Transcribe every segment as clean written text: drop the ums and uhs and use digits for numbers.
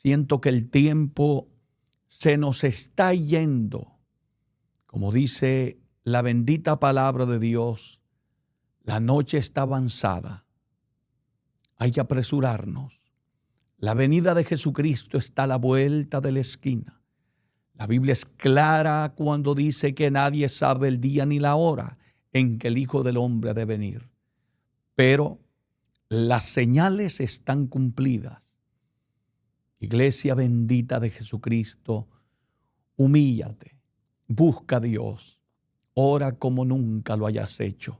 Siento que el tiempo se nos está yendo. Como dice la bendita palabra de Dios, la noche está avanzada. Hay que apresurarnos. La venida de Jesucristo está a la vuelta de la esquina. La Biblia es clara cuando dice que nadie sabe el día ni la hora en que el Hijo del Hombre ha de venir. Pero las señales están cumplidas. Iglesia bendita de Jesucristo, humíllate, busca a Dios, ora como nunca lo hayas hecho,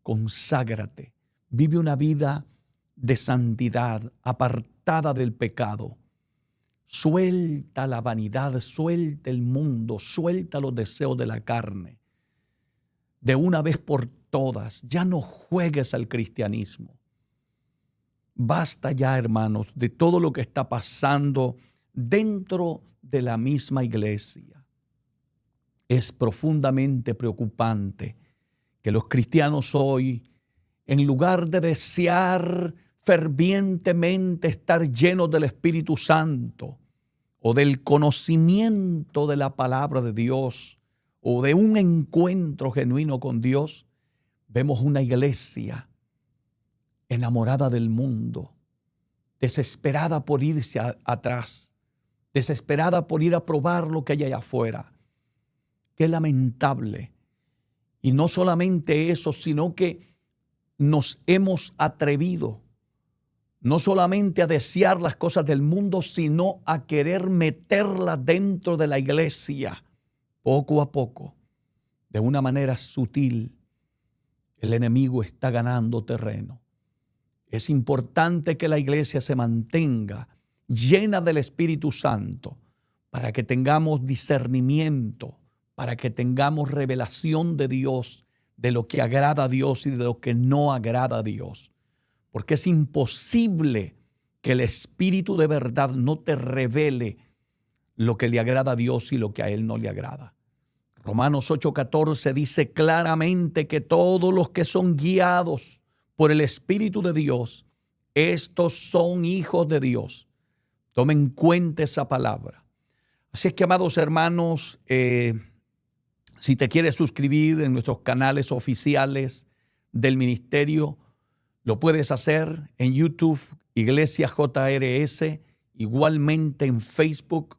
conságrate, vive una vida de santidad, apartada del pecado. Suelta la vanidad, suelta el mundo, suelta los deseos de la carne. De una vez por todas, ya no juegues al cristianismo. Basta ya, hermanos, de todo lo que está pasando dentro de la misma iglesia. Es profundamente preocupante que los cristianos hoy, en lugar de desear fervientemente estar llenos del Espíritu Santo o del conocimiento de la palabra de Dios o de un encuentro genuino con Dios, vemos una iglesia enamorada del mundo, desesperada por irse atrás, desesperada por ir a probar lo que hay allá afuera. Qué lamentable. Y no solamente eso, sino que nos hemos atrevido no solamente a desear las cosas del mundo, sino a querer meterlas dentro de la iglesia. Poco a poco, de una manera sutil, el enemigo está ganando terreno. Es importante que la iglesia se mantenga llena del Espíritu Santo para que tengamos discernimiento, para que tengamos revelación de Dios, de lo que agrada a Dios y de lo que no agrada a Dios. Porque es imposible que el Espíritu de verdad no te revele lo que le agrada a Dios y lo que a Él no le agrada. Romanos 8:14 dice claramente que todos los que son guiados por el Espíritu de Dios, estos son hijos de Dios. Tomen en cuenta esa palabra. Así es que, amados hermanos, si te quieres suscribir en nuestros canales oficiales del ministerio, lo puedes hacer en YouTube, Iglesia JRS, igualmente en Facebook,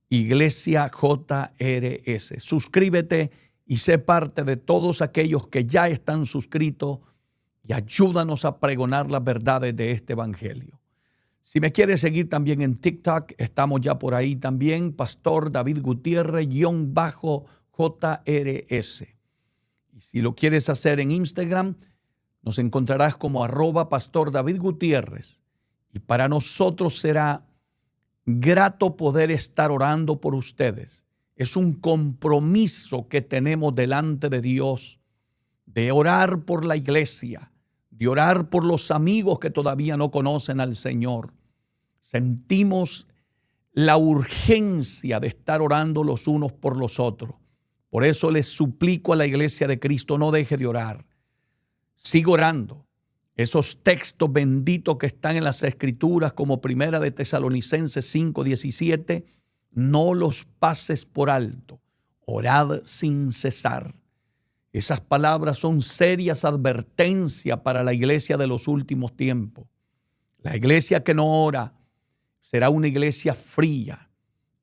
Iglesia JRS. Suscríbete y sé parte de todos aquellos que ya están suscritos y ayúdanos a pregonar las verdades de este evangelio. Si me quieres seguir también en TikTok, estamos ya por ahí también, Pastor David Gutiérrez _JRS. Y si lo quieres hacer en Instagram, nos encontrarás como @Pastor David Gutiérrez. Y para nosotros será grato poder estar orando por ustedes. Es un compromiso que tenemos delante de Dios de orar por la iglesia, de orar por los amigos que todavía no conocen al Señor. Sentimos la urgencia de estar orando los unos por los otros. Por eso les suplico a la iglesia de Cristo, no deje de orar. Sigo orando. Esos textos benditos que están en las Escrituras, como Primera de Tesalonicenses 5:17, no los pases por alto. Orad sin cesar. Esas palabras son serias advertencias para la iglesia de los últimos tiempos. La iglesia que no ora será una iglesia fría,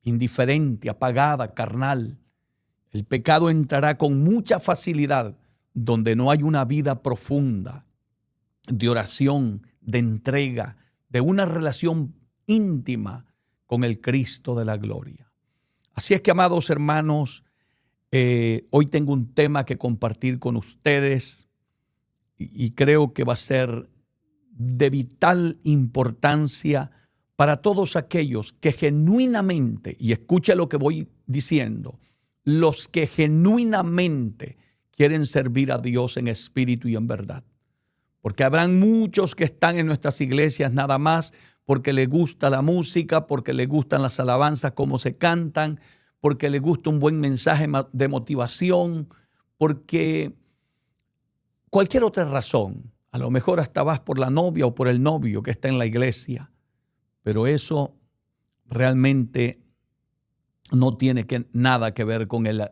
indiferente, apagada, carnal. El pecado entrará con mucha facilidad donde no hay una vida profunda de oración, de entrega, de una relación íntima con el Cristo de la gloria. Así es que, amados hermanos, hoy tengo un tema que compartir con ustedes y creo que va a ser de vital importancia para todos aquellos que genuinamente, y escuche lo que voy diciendo, los que genuinamente quieren servir a Dios en espíritu y en verdad. Porque habrán muchos que están en nuestras iglesias nada más porque les gusta la música, porque les gustan las alabanzas, cómo se cantan, porque les gusta un buen mensaje de motivación, porque cualquier otra razón. A lo mejor hasta vas por la novia o por el novio que está en la iglesia. Pero eso realmente no tiene nada que ver con el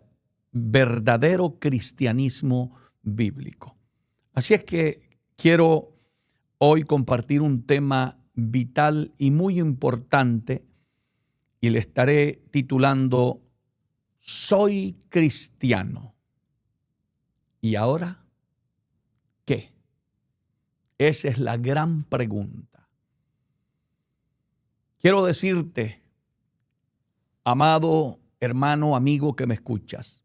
verdadero cristianismo bíblico. Así es que quiero hoy compartir un tema vital y muy importante y le estaré titulando Soy cristiano. ¿Y ahora qué? Esa es la gran pregunta. Quiero decirte, amado hermano, amigo que me escuchas,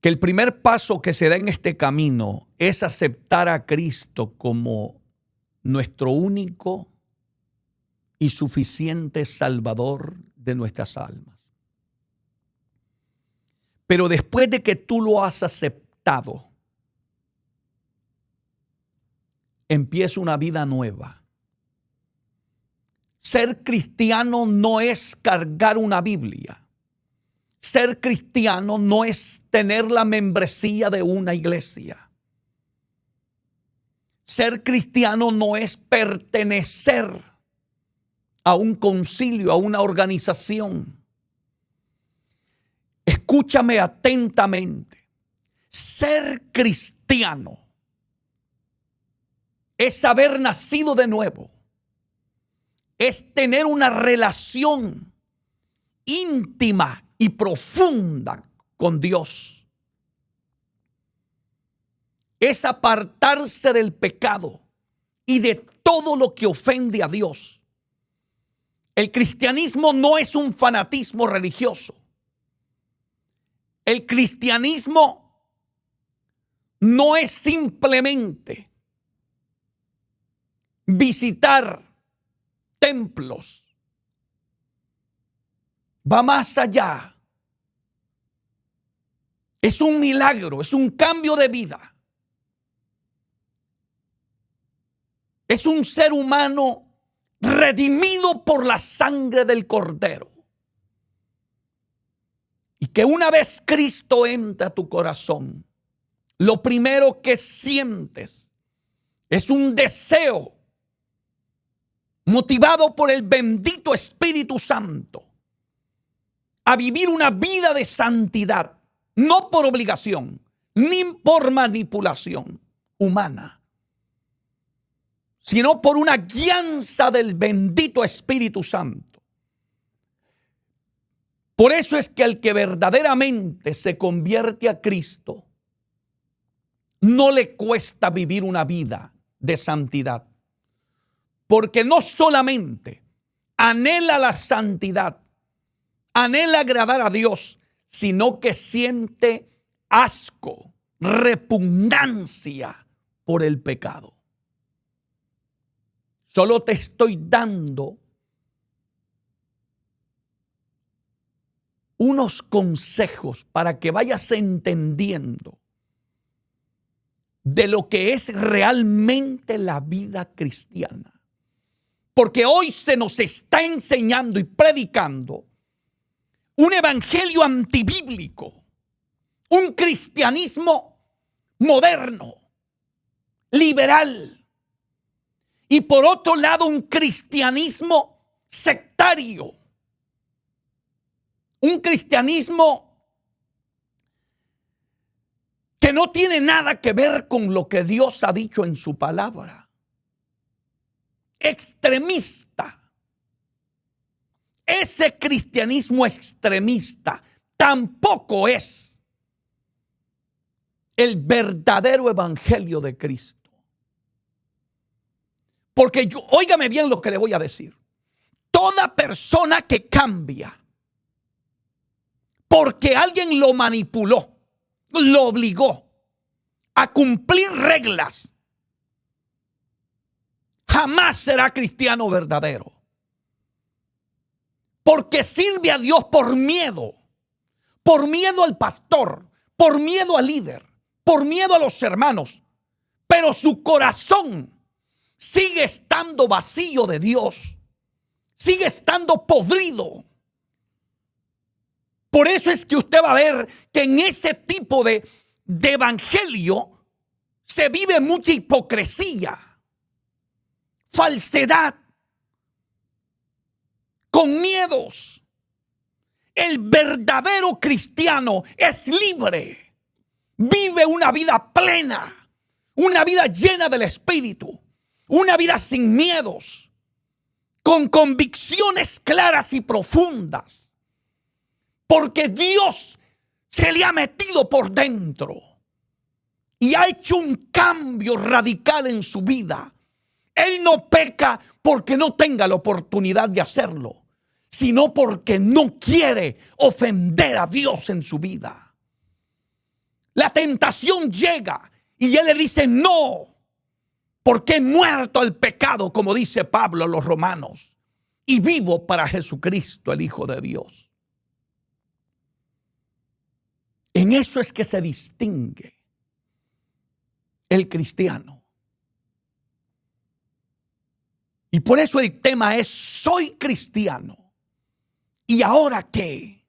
que el primer paso que se da en este camino es aceptar a Cristo como nuestro único y suficiente Salvador de nuestras almas. Pero después de que tú lo has aceptado, empieza una vida nueva. Ser cristiano no es cargar una Biblia. Ser cristiano no es tener la membresía de una iglesia. Ser cristiano no es pertenecer a un concilio, a una organización. Escúchame atentamente. Ser cristiano es haber nacido de nuevo. Es tener una relación íntima y profunda con Dios. Es apartarse del pecado y de todo lo que ofende a Dios. El cristianismo no es un fanatismo religioso. El cristianismo no es simplemente visitar templos. Va más allá. Es un milagro, es un cambio de vida. Es un ser humano redimido por la sangre del Cordero. Y que una vez Cristo entra a tu corazón, lo primero que sientes es un deseo motivado por el bendito Espíritu Santo a vivir una vida de santidad, no por obligación, ni por manipulación humana, sino por una guianza del bendito Espíritu Santo. Por eso es que el que verdaderamente se convierte a Cristo, no le cuesta vivir una vida de santidad, porque no solamente anhela la santidad, anhela agradar a Dios, sino que siente asco, repugnancia por el pecado. Solo te estoy dando unos consejos para que vayas entendiendo de lo que es realmente la vida cristiana. Porque hoy se nos está enseñando y predicando un evangelio antibíblico, un cristianismo moderno, liberal, y por otro lado un cristianismo sectario, un cristianismo que no tiene nada que ver con lo que Dios ha dicho en su palabra. Extremista. Ese cristianismo extremista tampoco es el verdadero evangelio de Cristo. Porque óigame bien lo que le voy a decir. Toda persona que cambia porque alguien lo manipuló, lo obligó a cumplir reglas, jamás será cristiano verdadero. Porque sirve a Dios por miedo al pastor, por miedo al líder, por miedo a los hermanos. Pero su corazón sigue estando vacío de Dios, sigue estando podrido. Por eso es que usted va a ver que en ese tipo de evangelio se vive mucha hipocresía, falsedad, con miedos. El verdadero cristiano es libre. Vive una vida plena, una vida llena del Espíritu, una vida sin miedos, con convicciones claras y profundas, porque Dios se le ha metido por dentro y ha hecho un cambio radical en su vida. Él no peca porque no tenga la oportunidad de hacerlo, sino porque no quiere ofender a Dios en su vida. La tentación llega y él le dice no, porque he muerto al pecado, como dice Pablo a los romanos, y vivo para Jesucristo, el Hijo de Dios. En eso es que se distingue el cristiano. Y por eso el tema es: soy cristiano. ¿Y ahora qué?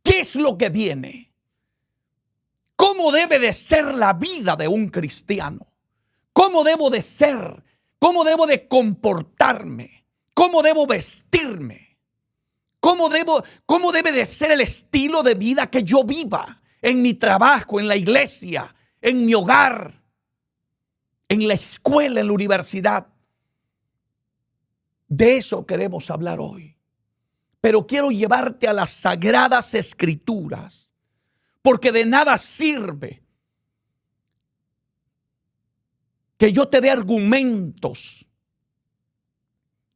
¿Qué es lo que viene? ¿Cómo debe de ser la vida de un cristiano? ¿Cómo debo de ser? ¿Cómo debo de comportarme? ¿Cómo debo vestirme? ¿Cómo debe de ser el estilo de vida que yo viva en mi trabajo, en la iglesia, en mi hogar, en la escuela, en la universidad? De eso queremos hablar hoy. Pero quiero llevarte a las Sagradas Escrituras, porque de nada sirve que yo te dé argumentos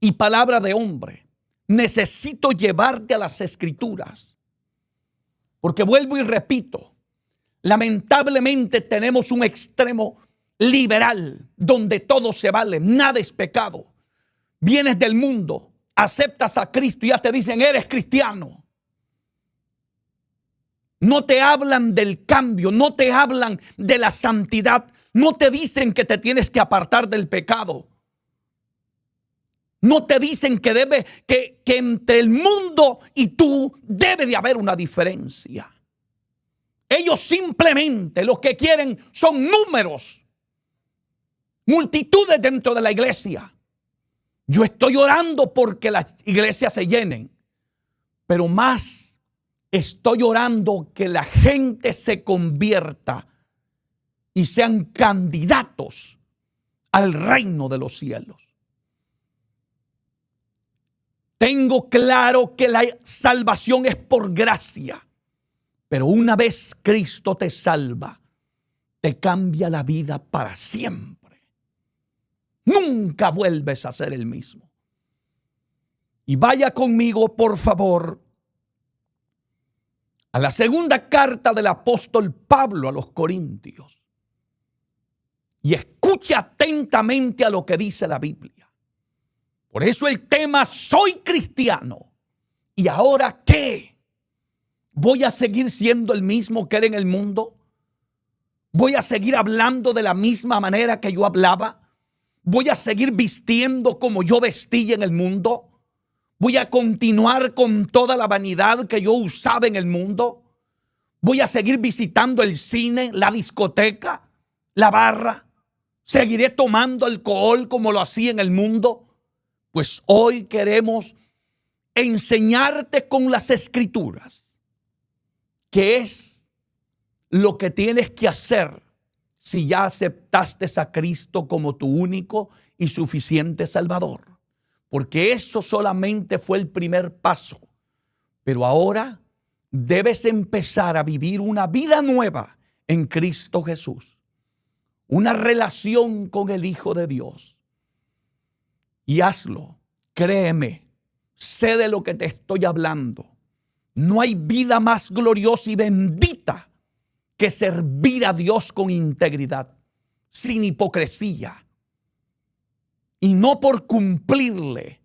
y palabra de hombre. Necesito llevarte a las Escrituras, porque vuelvo y repito, lamentablemente tenemos un extremo liberal donde todo se vale, nada es pecado. Vienes del mundo, aceptas a Cristo y ya te dicen eres cristiano. No te hablan del cambio, no te hablan de la santidad, no te dicen que te tienes que apartar del pecado. No te dicen que entre el mundo y tú debe de haber una diferencia. Ellos simplemente lo que quieren son números, multitudes dentro de la iglesia. Yo estoy orando porque las iglesias se llenen, pero más estoy orando que la gente se convierta y sean candidatos al reino de los cielos. Tengo claro que la salvación es por gracia, pero una vez Cristo te salva, te cambia la vida para siempre. Nunca vuelves a ser el mismo. Y vaya conmigo, por favor, a la segunda carta del apóstol Pablo a los Corintios. Y escucha atentamente a lo que dice la Biblia. Por eso el tema: soy cristiano. ¿Y ahora qué? ¿Voy a seguir siendo el mismo que era en el mundo? ¿Voy a seguir hablando de la misma manera que yo hablaba? ¿Voy a seguir vistiendo como yo vestía en el mundo? ¿Voy a continuar con toda la vanidad que yo usaba en el mundo? ¿Voy a seguir visitando el cine, la discoteca, la barra? ¿Seguiré tomando alcohol como lo hacía en el mundo? Pues hoy queremos enseñarte con las Escrituras qué es lo que tienes que hacer si ya aceptaste a Cristo como tu único y suficiente Salvador. Porque eso solamente fue el primer paso. Pero ahora debes empezar a vivir una vida nueva en Cristo Jesús. Una relación con el Hijo de Dios. Y hazlo, créeme, sé de lo que te estoy hablando. No hay vida más gloriosa y bendita que servir a Dios con integridad, sin hipocresía. Y no por cumplirle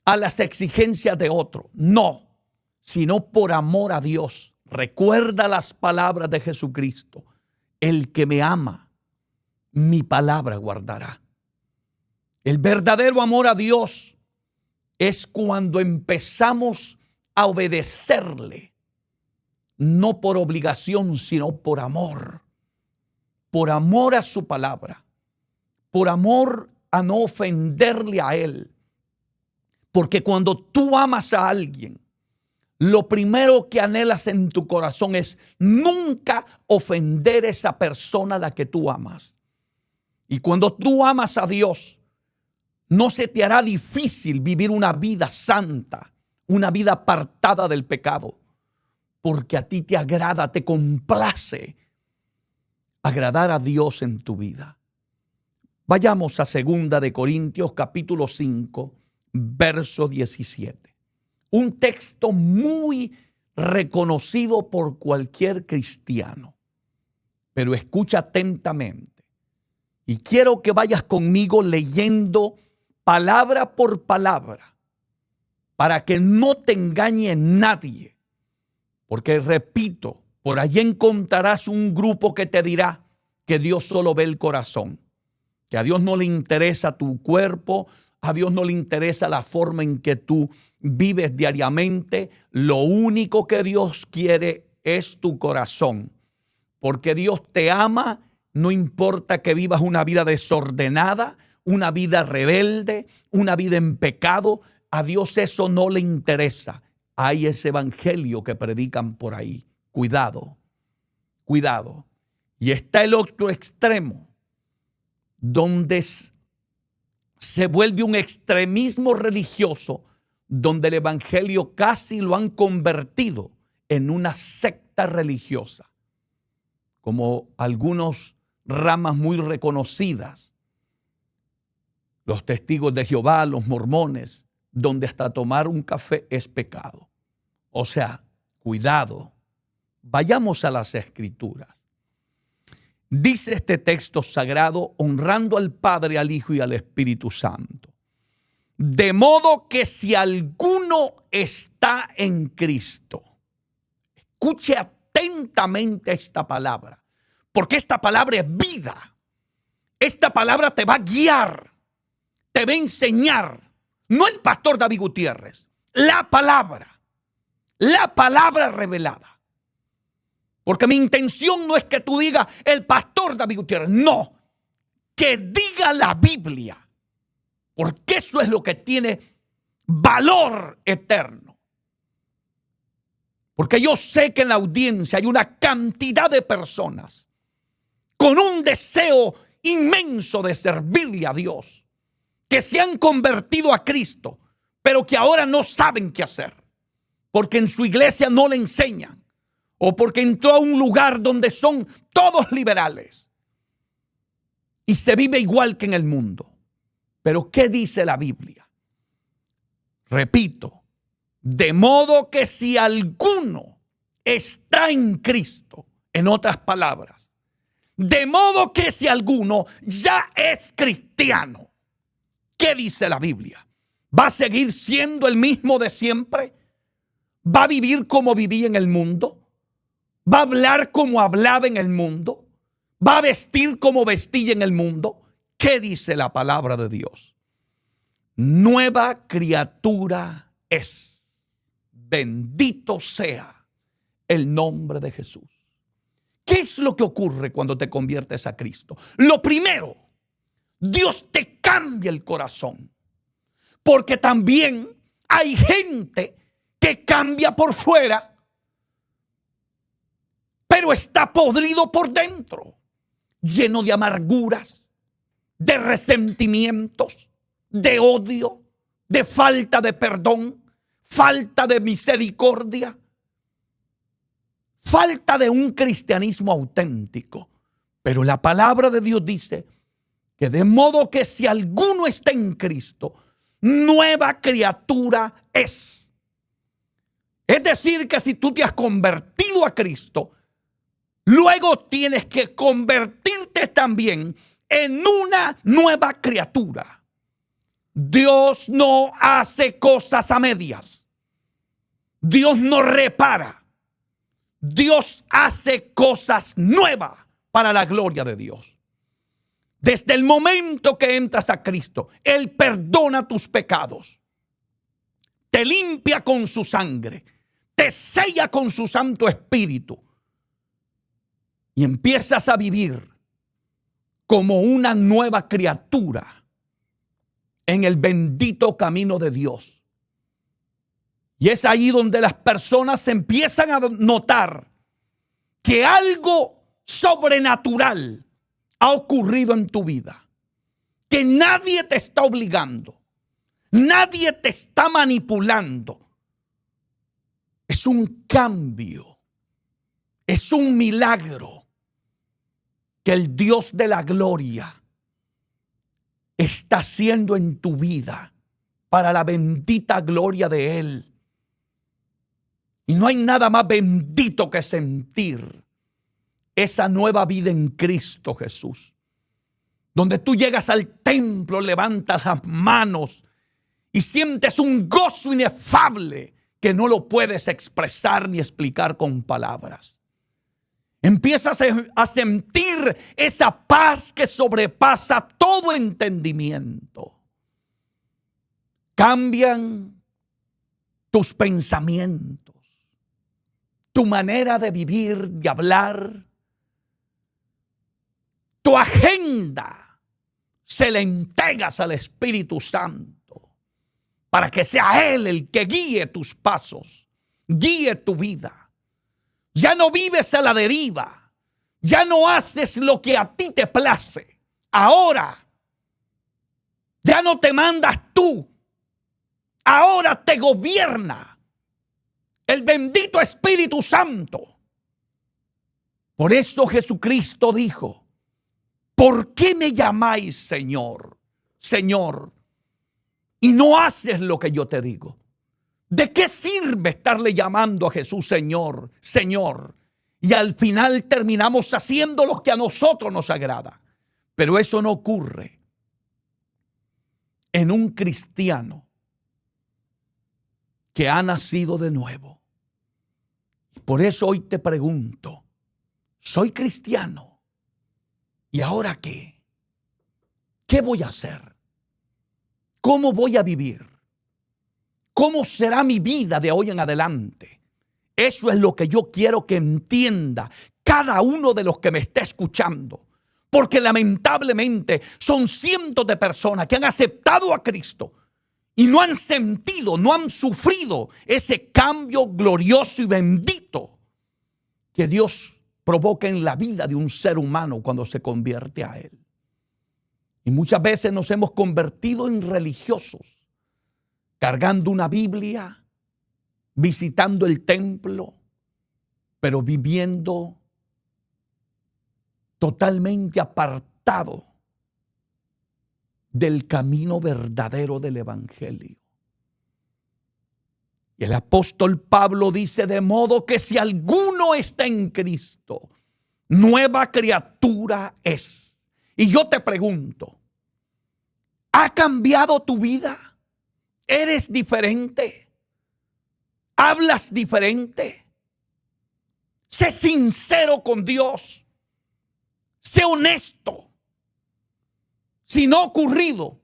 a las exigencias de otro, no, sino por amor a Dios. Recuerda las palabras de Jesucristo: el que me ama, mi palabra guardará. El verdadero amor a Dios es cuando empezamos a obedecerle, no por obligación, sino por amor a su palabra, por amor a no ofenderle a Él, Porque cuando tú amas a alguien, lo primero que anhelas en tu corazón es nunca ofender a esa persona a la que tú amas. Y cuando tú amas a Dios, no se te hará difícil vivir una vida santa, una vida apartada del pecado, porque a ti te agrada, te complace agradar a Dios en tu vida. Vayamos a 2 de Corintios capítulo 5, verso 17. Un texto muy reconocido por cualquier cristiano. Pero escucha atentamente. Y quiero que vayas conmigo leyendo palabra por palabra para que no te engañe nadie. Porque repito, por allí encontrarás un grupo que te dirá que Dios solo ve el corazón. Que a Dios no le interesa tu cuerpo, a Dios no le interesa la forma en que tú vives diariamente. Lo único que Dios quiere es tu corazón. Porque Dios te ama, no importa que vivas una vida desordenada, una vida rebelde, una vida en pecado. A Dios eso no le interesa. Hay ese evangelio que predican por ahí. Cuidado, cuidado. Y está el otro extremo, donde se vuelve un extremismo religioso, donde el evangelio casi lo han convertido en una secta religiosa, como algunas ramas muy reconocidas, los testigos de Jehová, los mormones, donde hasta tomar un café es pecado. O sea, cuidado, vayamos a las Escrituras. Dice este texto sagrado, honrando al Padre, al Hijo y al Espíritu Santo. De modo que si alguno está en Cristo, escuche atentamente esta palabra, porque esta palabra es vida. Esta palabra te va a guiar, te va a enseñar. No el pastor David Gutiérrez, la palabra revelada. Porque mi intención no es que tú digas el pastor David Gutiérrez, no, que diga la Biblia, porque eso es lo que tiene valor eterno. Porque yo sé que en la audiencia hay una cantidad de personas con un deseo inmenso de servirle a Dios, que se han convertido a Cristo, pero que ahora no saben qué hacer, porque en su iglesia no le enseñan, o porque entró a un lugar donde son todos liberales y se vive igual que en el mundo. Pero ¿qué dice la Biblia? Repito, de modo que si alguno está en Cristo, en otras palabras, de modo que si alguno ya es cristiano, ¿qué dice la Biblia? ¿Va a seguir siendo el mismo de siempre? ¿Va a vivir como vivía en el mundo? ¿Va a hablar como hablaba en el mundo? ¿Va a vestir como vestía en el mundo? ¿Qué dice la palabra de Dios? Nueva criatura es. Bendito sea el nombre de Jesús. ¿Qué es lo que ocurre cuando te conviertes a Cristo? Lo primero, Dios te cambia el corazón. Porque también hay gente que cambia por fuera, pero está podrido por dentro, lleno de amarguras, de resentimientos, de odio, de falta de perdón, falta de misericordia, falta de un cristianismo auténtico. Pero la palabra de Dios dice que de modo que si alguno está en Cristo, nueva criatura es. Es decir, que si tú te has convertido a Cristo, luego tienes que convertirte también en una nueva criatura. Dios no hace cosas a medias. Dios no repara. Dios hace cosas nuevas para la gloria de Dios. Desde el momento que entras a Cristo, Él perdona tus pecados, te limpia con su sangre, te sella con su Santo Espíritu y empiezas a vivir como una nueva criatura en el bendito camino de Dios. Y es ahí donde las personas empiezan a notar que algo sobrenatural ha ocurrido en tu vida. Que nadie te está obligando. Nadie te está manipulando. Es un cambio. Es un milagro que el Dios de la gloria está haciendo en tu vida para la bendita gloria de Él. Y no hay nada más bendito que sentir esa nueva vida en Cristo Jesús. Donde tú llegas al templo, levantas las manos y sientes un gozo inefable que no lo puedes expresar ni explicar con palabras. Empiezas a sentir esa paz que sobrepasa todo entendimiento. Cambian tus pensamientos. Tu manera de vivir, de hablar, tu agenda, se la entregas al Espíritu Santo para que sea Él el que guíe tus pasos, guíe tu vida. Ya no vives a la deriva, ya no haces lo que a ti te place. Ahora ya no te mandas tú, ahora te gobierna el bendito Espíritu Santo. Por eso Jesucristo dijo: ¿por qué me llamáis Señor, Señor, y no haces lo que yo te digo? ¿De qué sirve estarle llamando a Jesús Señor, Señor, y al final terminamos haciendo lo que a nosotros nos agrada? Pero eso no ocurre en un cristiano que ha nacido de nuevo. Por eso hoy te pregunto, soy cristiano, ¿y ahora qué? ¿Qué voy a hacer? ¿Cómo voy a vivir? ¿Cómo será mi vida de hoy en adelante? Eso es lo que yo quiero que entienda cada uno de los que me esté escuchando. Porque lamentablemente son cientos de personas que han aceptado a Cristo y no han sentido, no han sufrido ese cambio glorioso y bendito que Dios provoca en la vida de un ser humano cuando se convierte a Él. Y muchas veces nos hemos convertido en religiosos, cargando una Biblia, visitando el templo, pero viviendo totalmente apartado del camino verdadero del Evangelio. Y el apóstol Pablo dice: de modo que si alguno está en Cristo, nueva criatura es. Y yo te pregunto, ¿ha cambiado tu vida? ¿Eres diferente? ¿Hablas diferente? Sé sincero con Dios. Sé honesto. Si no ha ocurrido,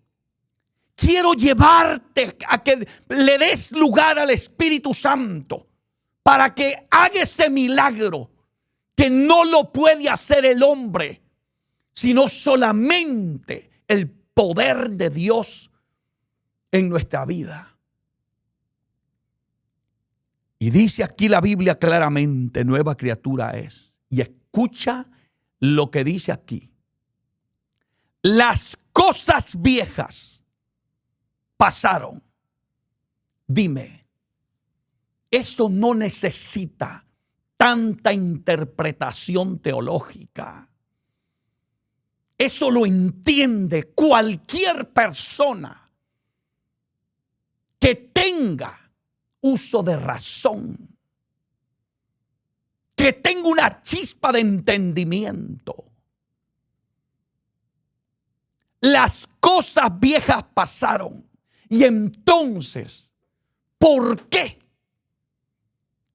quiero llevarte a que le des lugar al Espíritu Santo para que haga ese milagro que no lo puede hacer el hombre, sino solamente el poder de Dios en nuestra vida. Y dice aquí la Biblia claramente: nueva criatura es. Y escucha lo que dice aquí: las cosas viejas pasaron. Dime, eso no necesita tanta interpretación teológica. Eso lo entiende cualquier persona que tenga uso de razón, que tenga una chispa de entendimiento. Las cosas viejas pasaron. Y entonces, ¿por qué?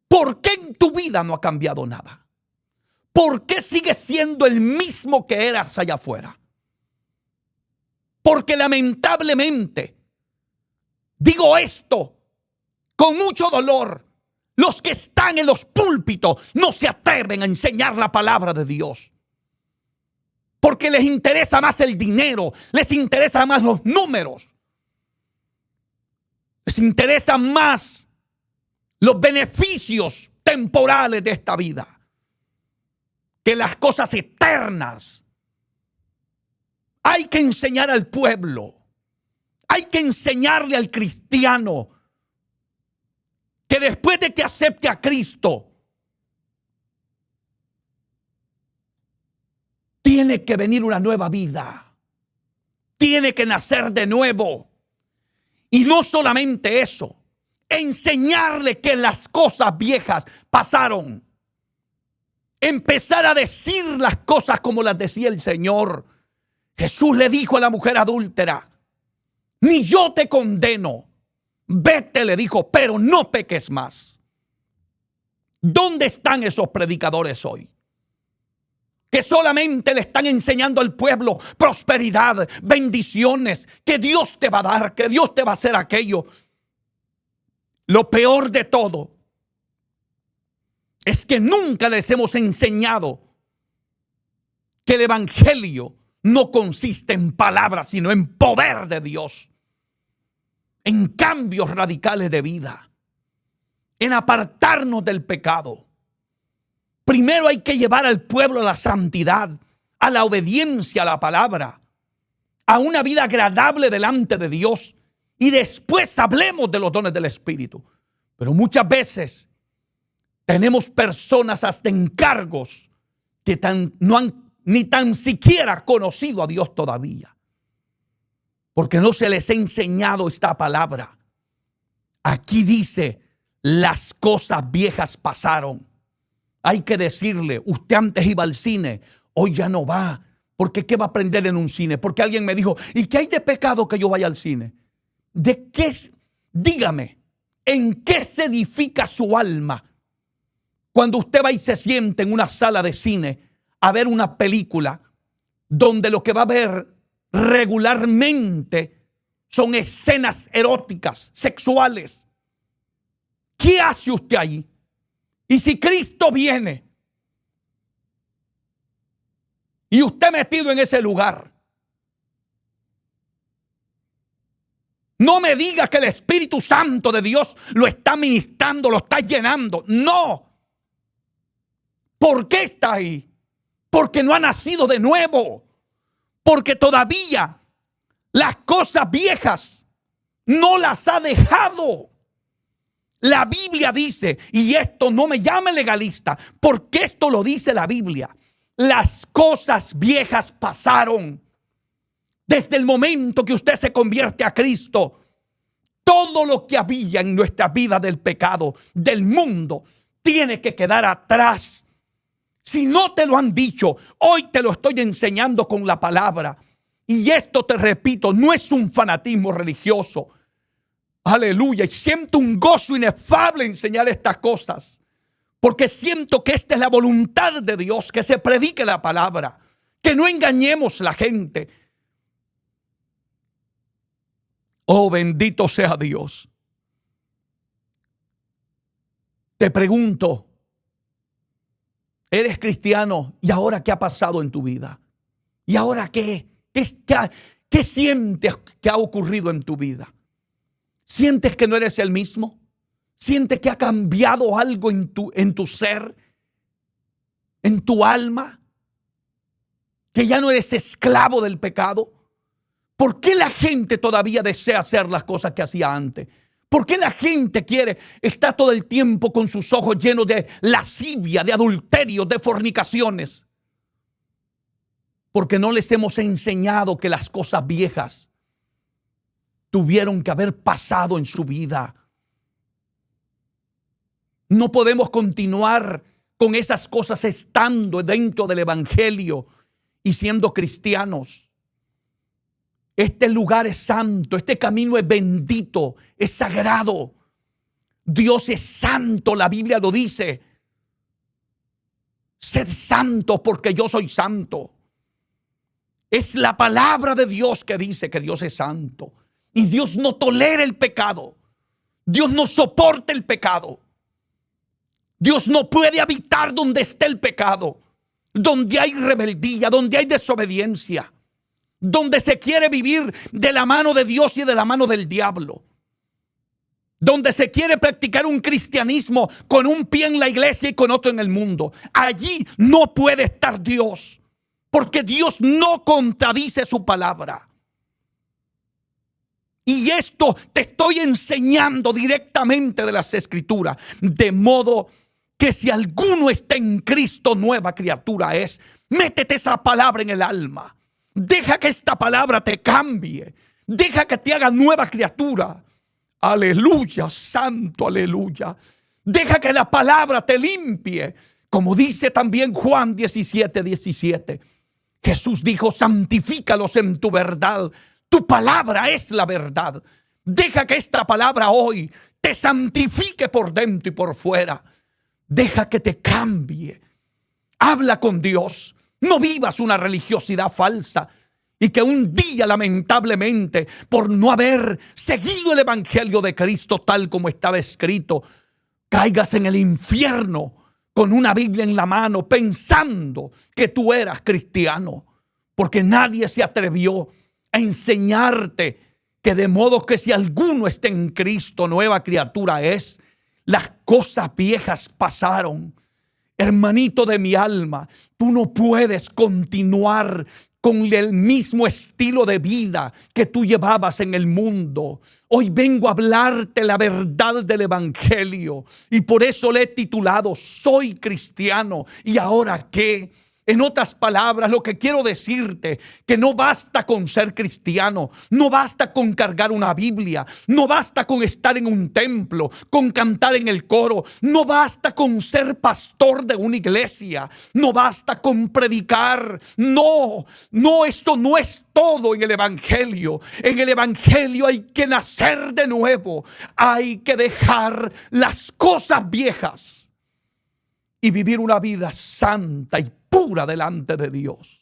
¿Por qué en tu vida no ha cambiado nada? ¿Por qué sigues siendo el mismo que eras allá afuera? Porque lamentablemente, digo esto con mucho dolor, los que están en los púlpitos no se atreven a enseñar la palabra de Dios. Porque les interesa más el dinero, les interesa más los números, les interesa más los beneficios temporales de esta vida, que las cosas eternas. Hay que enseñar al pueblo, hay que enseñarle al cristiano que después de que acepte a Cristo, tiene que venir una nueva vida, tiene que nacer de nuevo. Y no solamente eso, enseñarle que las cosas viejas pasaron. Empezar a decir las cosas como las decía el Señor. Jesús le dijo a la mujer adúltera: ni yo te condeno, vete, le dijo, pero no peques más. ¿Dónde están esos predicadores hoy? Que solamente le están enseñando al pueblo prosperidad, bendiciones, que Dios te va a dar, que Dios te va a hacer aquello. Lo peor de todo es que nunca les hemos enseñado que el evangelio no consiste en palabras, sino en poder de Dios, en cambios radicales de vida, en apartarnos del pecado. Primero hay que llevar al pueblo a la santidad, a la obediencia a la palabra, a una vida agradable delante de Dios, y después hablemos de los dones del Espíritu. Pero muchas veces tenemos personas hasta en cargos que no han ni tan siquiera conocido a Dios todavía, porque no se les ha enseñado esta palabra. Aquí dice: las cosas viejas pasaron. Hay que decirle: usted antes iba al cine, hoy ya no va. Porque ¿qué va a aprender en un cine? Porque alguien me dijo: ¿y qué hay de pecado que yo vaya al cine? ¿De qué? Dígame, ¿en qué se edifica su alma cuando usted va y se siente en una sala de cine a ver una película donde lo que va a ver regularmente son escenas eróticas, sexuales? ¿Qué hace usted ahí? Y si Cristo viene y usted metido en ese lugar, no me diga que el Espíritu Santo de Dios lo está ministrando, lo está llenando. No. ¿Por qué está ahí? Porque no ha nacido de nuevo. Porque todavía las cosas viejas no las ha dejado. La Biblia dice, y esto no me llame legalista, porque esto lo dice la Biblia: las cosas viejas pasaron. Desde el momento que usted se convierte a Cristo, todo lo que había en nuestra vida del pecado, del mundo, tiene que quedar atrás. Si no te lo han dicho, hoy te lo estoy enseñando con la palabra. Y esto, te repito, no es un fanatismo religioso. Aleluya. Y siento un gozo inefable enseñar estas cosas, porque siento que esta es la voluntad de Dios, que se predique la palabra, que no engañemos a la gente. Oh, bendito sea Dios. Te pregunto, eres cristiano, ¿y ahora qué ha pasado en tu vida? ¿Y ahora qué? ¿Qué sientes que ha ocurrido en tu vida? ¿Sientes que no eres el mismo? ¿Sientes que ha cambiado algo en tu ser, en tu alma? ¿Que ya no eres esclavo del pecado? ¿Por qué la gente todavía desea hacer las cosas que hacía antes? ¿Por qué la gente está todo el tiempo con sus ojos llenos de lascivia, de adulterio, de fornicaciones? Porque no les hemos enseñado que las cosas viejas tuvieron que haber pasado en su vida. No podemos continuar con esas cosas estando dentro del evangelio y siendo cristianos. Este lugar es santo, este camino es bendito, es sagrado. Dios es santo, la Biblia lo dice. Sed santos porque yo soy santo. Es la palabra de Dios que dice que Dios es santo. Y Dios no tolera el pecado. Dios no soporta el pecado. Dios no puede habitar donde esté el pecado, donde hay rebeldía, donde hay desobediencia, donde se quiere vivir de la mano de Dios y de la mano del diablo. donde se quiere practicar un cristianismo con un pie en la iglesia y con otro en el mundo. Allí no puede estar Dios, porque Dios no contradice su palabra. Y esto te estoy enseñando directamente de las Escrituras, de modo que si alguno está en Cristo, nueva criatura es. Métete esa palabra en el alma. Deja que esta palabra te cambie. Deja que te haga nueva criatura. Aleluya, santo, aleluya. Deja que la palabra te limpie. Como dice también Juan 17:17. Jesús dijo: santifícalos en tu verdad. Tu palabra es la verdad. Deja que esta palabra hoy te santifique por dentro y por fuera. Deja que te cambie. Habla con Dios. No vivas una religiosidad falsa y que un día, lamentablemente, por no haber seguido el evangelio de Cristo tal como estaba escrito, caigas en el infierno con una Biblia en la mano pensando que tú eras cristiano, porque nadie se atrevió a enseñarte que de modo que si alguno está en Cristo, nueva criatura es. Las cosas viejas pasaron. Hermanito de mi alma, tú no puedes continuar con el mismo estilo de vida que tú llevabas en el mundo. Hoy vengo a hablarte la verdad del evangelio y por eso le he titulado Soy cristiano. ¿Y ahora qué? En otras palabras, lo que quiero decirte, que no basta con ser cristiano, no basta con cargar una Biblia, no basta con estar en un templo, con cantar en el coro, no basta con ser pastor de una iglesia, no basta con predicar. No, esto no es todo en el evangelio. En el evangelio hay que nacer de nuevo, hay que dejar las cosas viejas y vivir una vida santa y pura delante de Dios.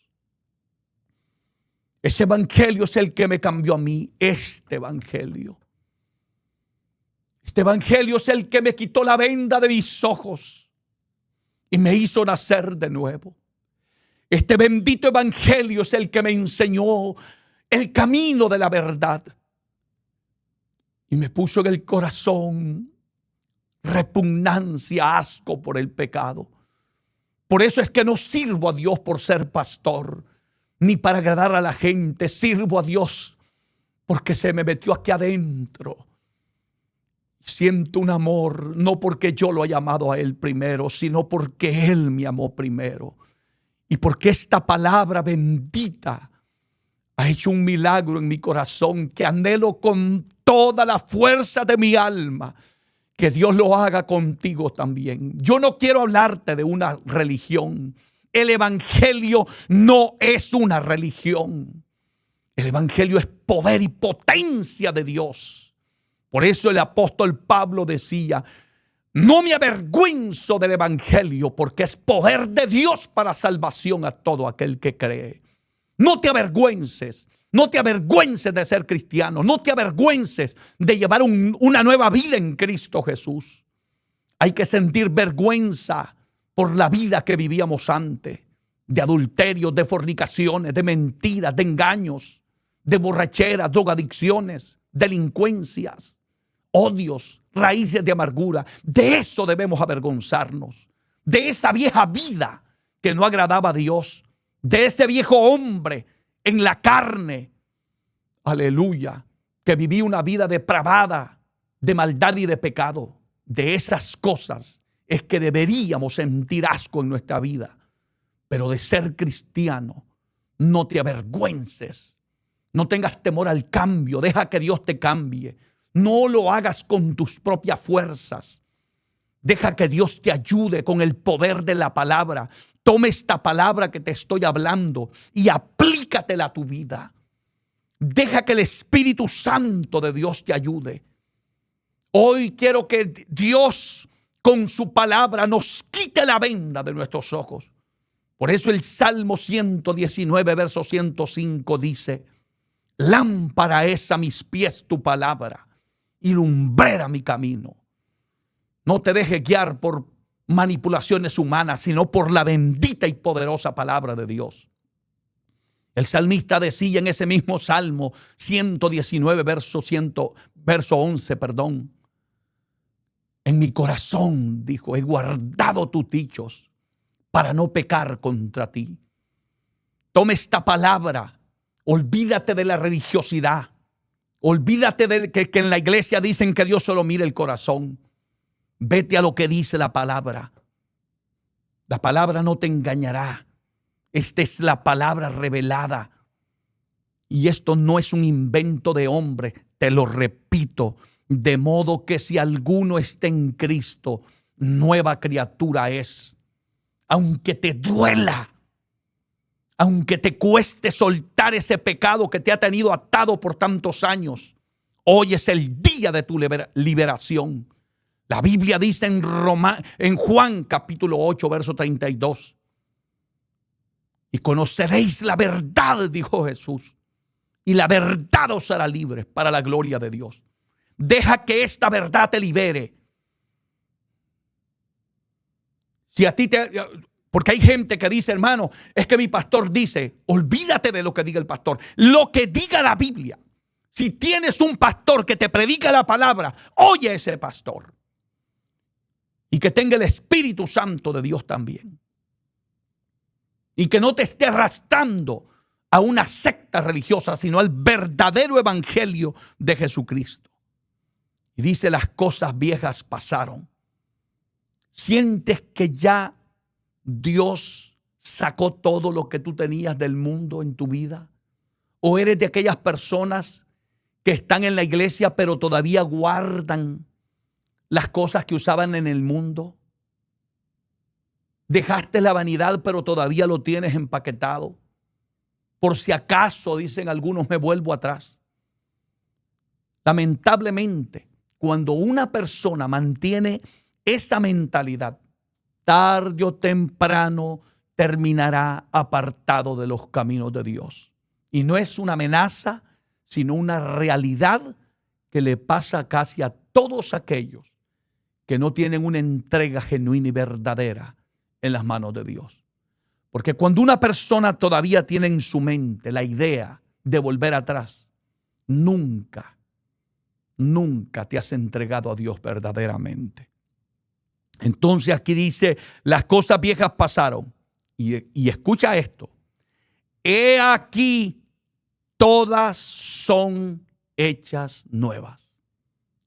Ese evangelio es el que me cambió a mí. Este evangelio es el que me quitó la venda de mis ojos y me hizo nacer de nuevo. Este bendito evangelio es el que me enseñó el camino de la verdad y me puso en el corazón repugnancia, asco por el pecado. Por eso es que no sirvo a Dios por ser pastor, ni para agradar a la gente. Sirvo a Dios porque se me metió aquí adentro. Siento un amor, no porque yo lo haya amado a Él primero, sino porque Él me amó primero. Y porque esta palabra bendita ha hecho un milagro en mi corazón que anhelo con toda la fuerza de mi alma. Que Dios lo haga contigo también. Yo no quiero hablarte de una religión. El evangelio no es una religión. El evangelio es poder y potencia de Dios. Por eso el apóstol Pablo decía: no me avergüenzo del evangelio, porque es poder de Dios para salvación a todo aquel que cree. No te avergüences. No te avergüences de ser cristiano. No te avergüences de llevar una nueva vida en Cristo Jesús. Hay que sentir vergüenza por la vida que vivíamos antes. De adulterios, de fornicaciones, de mentiras, de engaños, de borracheras, drogadicciones, delincuencias, odios, raíces de amargura. De eso debemos avergonzarnos. De esa vieja vida que no agradaba a Dios. De ese viejo hombre en la carne, aleluya, que vivía una vida depravada, de maldad y de pecado. De esas cosas es que deberíamos sentir asco en nuestra vida. Pero de ser cristiano, no te avergüences. No tengas temor al cambio. Deja que Dios te cambie. No lo hagas con tus propias fuerzas. Deja que Dios te ayude con el poder de la palabra. Toma esta palabra que te estoy hablando y aplícatela a tu vida. Deja que el Espíritu Santo de Dios te ayude. Hoy quiero que Dios con su palabra nos quite la venda de nuestros ojos. Por eso el Salmo 119, verso 105 dice: lámpara es a mis pies tu palabra y lumbrera mi camino. No te dejes guiar por manipulaciones humanas, sino por la bendita y poderosa palabra de Dios. El salmista decía en ese mismo Salmo 119, verso 11, En mi corazón, dijo, he guardado tus dichos para no pecar contra ti. Toma esta palabra, olvídate de la religiosidad, olvídate de que en la iglesia dicen que Dios solo mira el corazón. Vete a lo que dice la palabra. La palabra no te engañará. Esta es la palabra revelada. Y esto no es un invento de hombre, te lo repito. De modo que si alguno está en Cristo, nueva criatura es. Aunque te duela, aunque te cueste soltar ese pecado que te ha tenido atado por tantos años, hoy es el día de tu liberación. La Biblia dice en Juan capítulo 8, verso 32. Y conoceréis la verdad, dijo Jesús, y la verdad os hará libres para la gloria de Dios. Deja que esta verdad te libere. Si a ti porque hay gente que dice, hermano, es que mi pastor dice, olvídate de lo que diga el pastor. Lo que diga la Biblia. Si tienes un pastor que te predica la palabra, oye a ese pastor. Y que tenga el Espíritu Santo de Dios también. Y que no te esté arrastrando a una secta religiosa, sino al verdadero evangelio de Jesucristo. Y dice, las cosas viejas pasaron. ¿Sientes que ya Dios sacó todo lo que tú tenías del mundo en tu vida? ¿O eres de aquellas personas que están en la iglesia pero todavía guardan las cosas que usaban en el mundo? Dejaste la vanidad pero todavía lo tienes empaquetado. Por si acaso, dicen algunos, me vuelvo atrás. Lamentablemente, cuando una persona mantiene esa mentalidad, tarde o temprano terminará apartado de los caminos de Dios. Y no es una amenaza, sino una realidad que le pasa casi a todos aquellos que no tienen una entrega genuina y verdadera en las manos de Dios. Porque cuando una persona todavía tiene en su mente la idea de volver atrás, nunca te has entregado a Dios verdaderamente. Entonces aquí dice, las cosas viejas pasaron. Y escucha esto. He aquí, todas son hechas nuevas.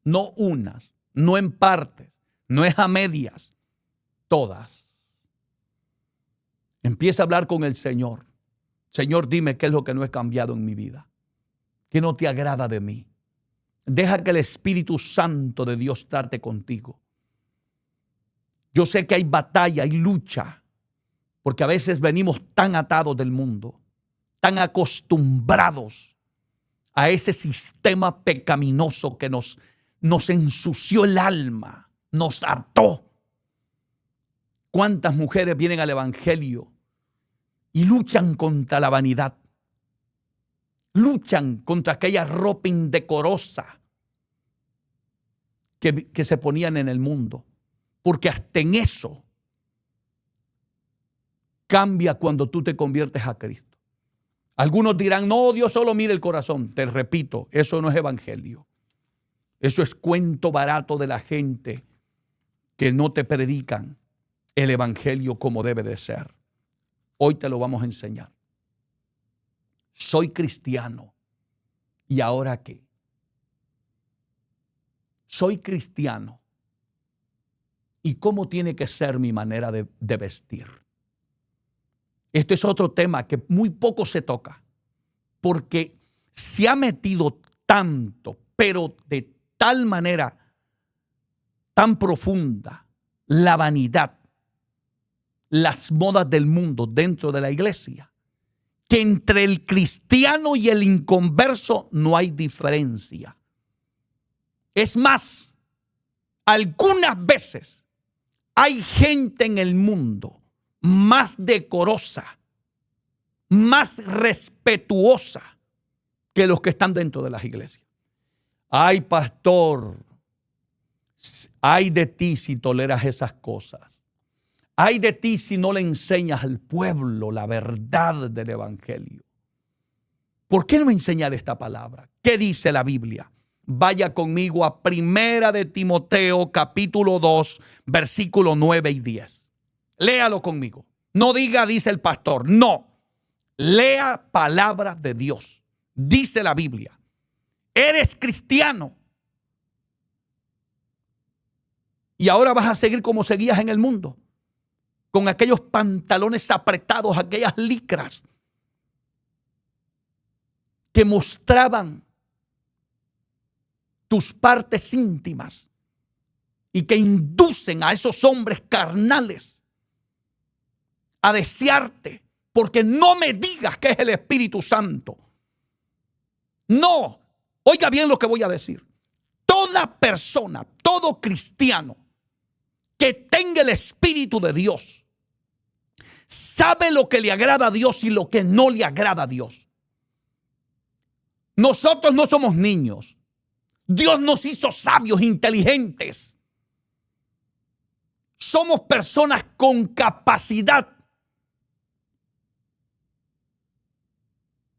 No unas, no en partes, no es a medias, todas. Empieza a hablar con el Señor. Señor, dime qué es lo que no he cambiado en mi vida. ¿Qué no te agrada de mí? Deja que el Espíritu Santo de Dios trate contigo. Yo sé que hay batalla, hay lucha, porque a veces venimos tan atados del mundo, tan acostumbrados a ese sistema pecaminoso que nos ensució el alma, nos ató. ¿Cuántas mujeres vienen al Evangelio y luchan contra la vanidad? Luchan contra aquella ropa indecorosa que se ponían en el mundo. Porque hasta en eso cambia cuando tú te conviertes a Cristo. Algunos dirán, no, Dios solo mira el corazón. Te repito, eso no es evangelio. Eso es cuento barato de la gente que no te predican el evangelio como debe de ser. Hoy te lo vamos a enseñar. Soy cristiano. ¿Y ahora qué? Soy cristiano. ¿Y cómo tiene que ser mi manera de vestir? Este es otro tema que muy poco se toca, porque se ha metido tanto, pero de tal manera tan profunda, la vanidad, las modas del mundo dentro de la iglesia, que entre el cristiano y el inconverso no hay diferencia. Es más, algunas veces hay gente en el mundo más decorosa, más respetuosa que los que están dentro de las iglesias. Ay, pastor, ay de ti si toleras esas cosas. Ay de ti si no le enseñas al pueblo la verdad del evangelio. ¿Por qué no enseñar esta palabra? ¿Qué dice la Biblia? vaya conmigo a Primera de Timoteo, capítulo 2, versículos 9 y 10. Léalo conmigo. No diga, dice el pastor. No. Lea palabra de Dios. Dice la Biblia. Eres cristiano. Y ahora vas a seguir como seguías en el mundo. Con aquellos pantalones apretados, aquellas licras que mostraban tus partes íntimas y que inducen a esos hombres carnales a desearte, porque no me digas que es el Espíritu Santo. No, oiga bien lo que voy a decir. Toda persona, todo cristiano que tenga el Espíritu de Dios sabe lo que le agrada a Dios y lo que no le agrada a Dios. Nosotros no somos niños. Dios nos hizo sabios, inteligentes. Somos personas con capacidad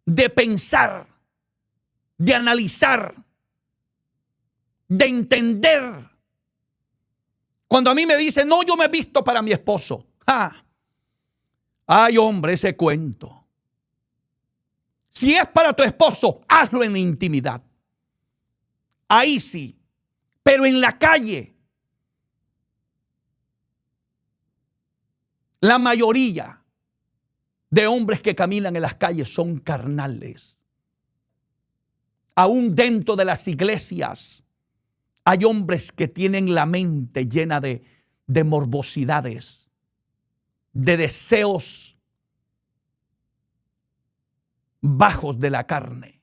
de pensar, de analizar, de entender. Cuando a mí me dicen, no, yo me he visto para mi esposo. Ay, hombre, ese cuento. Si es para tu esposo, hazlo en la intimidad. Ahí sí. Pero en la calle, la mayoría de hombres que caminan en las calles son carnales. Aún dentro de las iglesias hay hombres que tienen la mente llena de morbosidades, de deseos bajos de la carne.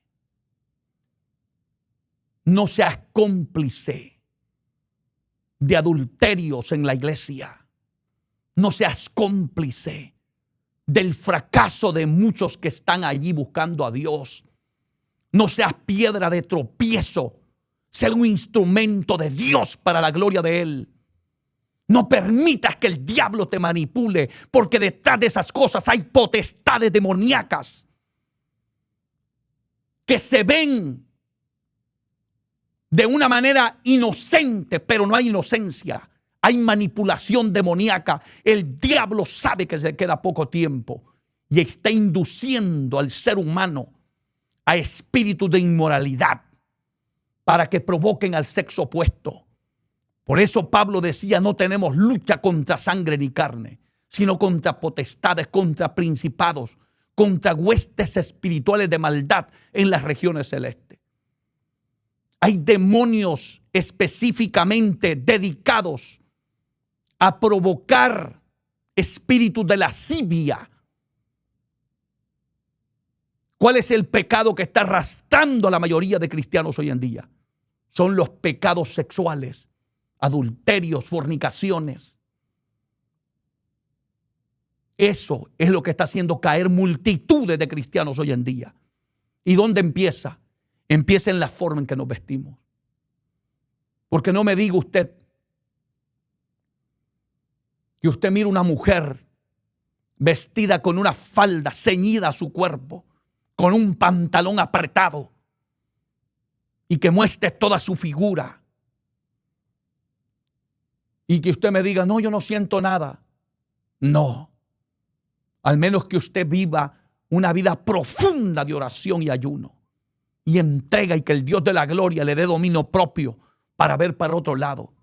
No seas cómplice de adulterios en la iglesia. No seas cómplice del fracaso de muchos que están allí buscando a Dios. No seas piedra de tropiezo. Sé un instrumento de Dios para la gloria de Él. No permitas que el diablo te manipule, porque detrás de esas cosas hay potestades demoníacas que se ven de una manera inocente, pero no hay inocencia. Hay manipulación demoníaca. El diablo sabe que se queda poco tiempo y está induciendo al ser humano a espíritus de inmoralidad para que provoquen al sexo opuesto. Por eso Pablo decía, no tenemos lucha contra sangre ni carne, sino contra potestades, contra principados, contra huestes espirituales de maldad en las regiones celestes. Hay demonios específicamente dedicados a provocar espíritus de lascivia. ¿Cuál es el pecado que está arrastrando a la mayoría de cristianos hoy en día? Son los pecados sexuales, adulterios, fornicaciones. Eso es lo que está haciendo caer multitudes de cristianos hoy en día. ¿Y dónde empieza? Empieza en la forma en que nos vestimos. Porque no me diga usted que usted mira una mujer vestida con una falda ceñida a su cuerpo, con un pantalón apretado y que muestre toda su figura. Y que usted me diga, no, yo no siento nada. No. Al menos que usted viva una vida profunda de oración y ayuno. Y entrega y que el Dios de la gloria le dé dominio propio para ver para otro lado.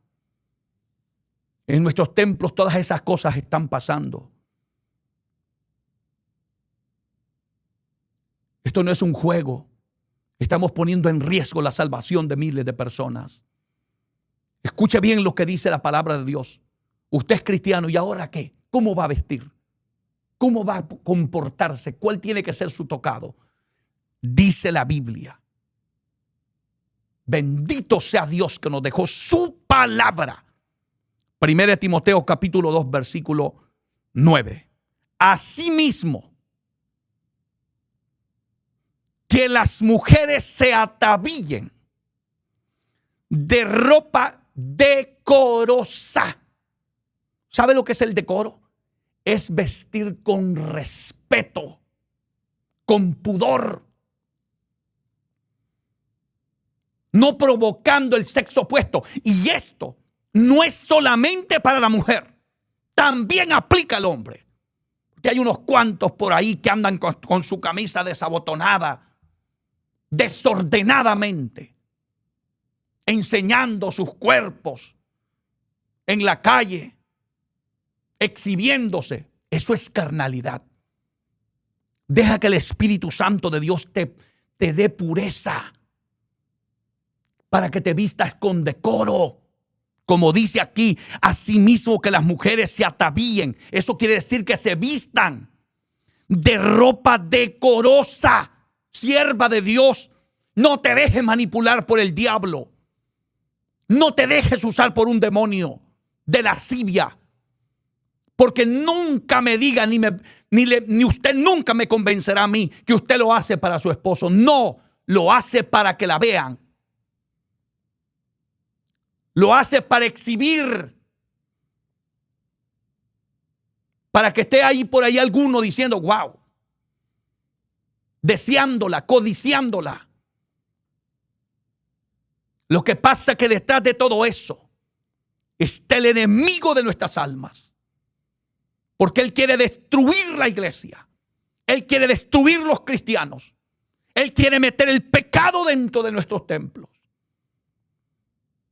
En nuestros templos todas esas cosas están pasando. Esto no es un juego. Estamos poniendo en riesgo la salvación de miles de personas. Escuche bien lo que dice la palabra de Dios. Usted es cristiano, ¿y ahora qué? ¿Cómo va a vestir? ¿Cómo va a comportarse? ¿Cuál tiene que ser su tocado? Dice la Biblia. Bendito sea Dios que nos dejó su palabra. 1 Timoteo capítulo 2 versículo 9. Asimismo, que las mujeres se atavíen de ropa decorosa. ¿Sabe lo que es el decoro? Es vestir con respeto, con pudor. no provocando el sexo opuesto. Y esto no es solamente para la mujer, también aplica al hombre. Que hay unos cuantos por ahí que andan con su camisa desabotonada, desordenadamente, enseñando sus cuerpos en la calle, exhibiéndose. Eso es carnalidad. Deja que el Espíritu Santo de Dios te dé pureza para que te vistas con decoro. Como dice aquí, asimismo que las mujeres se atavíen. Eso quiere decir que se vistan de ropa decorosa. Sierva de Dios, no te dejes manipular por el diablo. No te dejes usar por un demonio de lascivia. Porque nunca me diga, ni usted nunca me convencerá a mí que usted lo hace para su esposo. No, lo hace para que la vean. Lo hace para exhibir. Para que esté ahí por ahí alguno diciendo, wow. Deseándola, codiciándola. Lo que pasa es que detrás de todo eso está el enemigo de nuestras almas. Porque él quiere destruir la iglesia. Él quiere destruir los cristianos. Él quiere meter el pecado dentro de nuestros templos.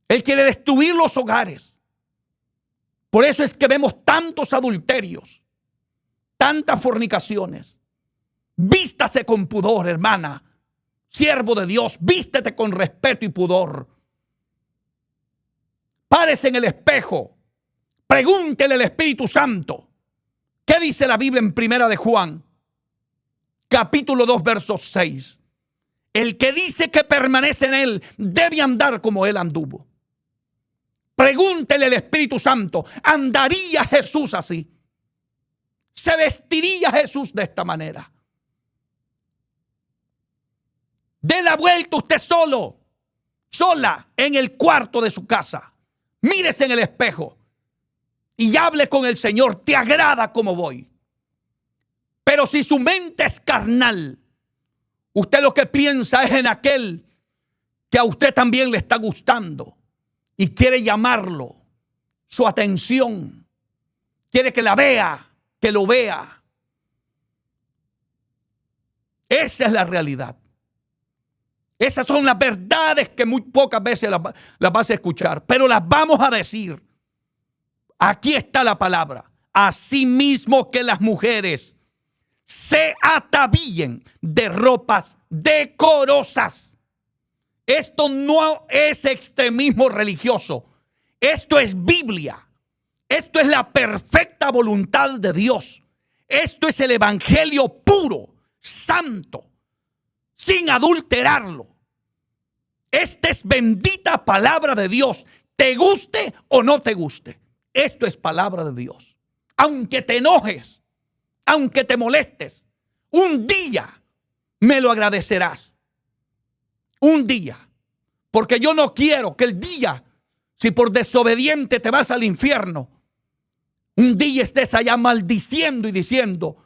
Él quiere destruir los hogares. Por eso es que vemos tantos adulterios, tantas fornicaciones. Vístase con pudor, hermana, siervo de Dios, vístete con respeto y pudor. Párese en el espejo, pregúntele al Espíritu Santo. ¿Qué dice la Biblia en Primera de Juan? Capítulo 2, verso 6. El que dice que permanece en él debe andar como él anduvo. Pregúntele al Espíritu Santo, ¿andaría Jesús así? ¿Se vestiría Jesús de esta manera? Dé la vuelta usted solo, sola, en el cuarto de su casa. Mírese en el espejo y hable con el Señor. ¿Te agrada cómo voy? Pero si su mente es carnal, usted lo que piensa es en aquel que a usted también le está gustando y quiere llamarlo, su atención. Quiere que la vea, que lo vea. Esa es la realidad. Esas son las verdades que muy pocas veces las vas a escuchar, pero las vamos a decir. Aquí está la palabra. Asimismo que las mujeres se atavíen de ropas decorosas. Esto no es extremismo religioso. Esto es Biblia. Esto es la perfecta voluntad de Dios. Esto es el evangelio puro, santo, sin adulterarlo. Esta es bendita palabra de Dios. Te guste o no te guste. Esto es palabra de Dios. Aunque te enojes, aunque te molestes, un día me lo agradecerás. Un día. Porque yo no quiero que el día, si por desobediente te vas al infierno, un día estés allá maldiciendo y diciendo,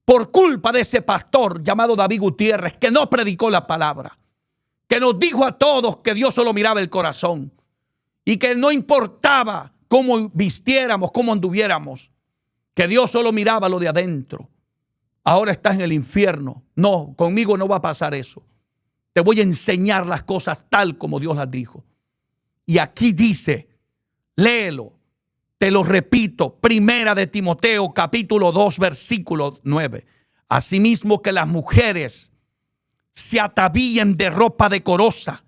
por culpa de ese pastor llamado David Gutiérrez, que no predicó la palabra, que nos dijo a todos que Dios solo miraba el corazón y que no importaba cómo vistiéramos, cómo anduviéramos, que Dios solo miraba lo de adentro. Ahora estás en el infierno. No, conmigo no va a pasar eso. Te voy a enseñar las cosas tal como Dios las dijo. Y aquí dice, léelo, te lo repito, Primera de Timoteo, capítulo 2, versículo 9. Asimismo que las mujeres se atavíen de ropa decorosa,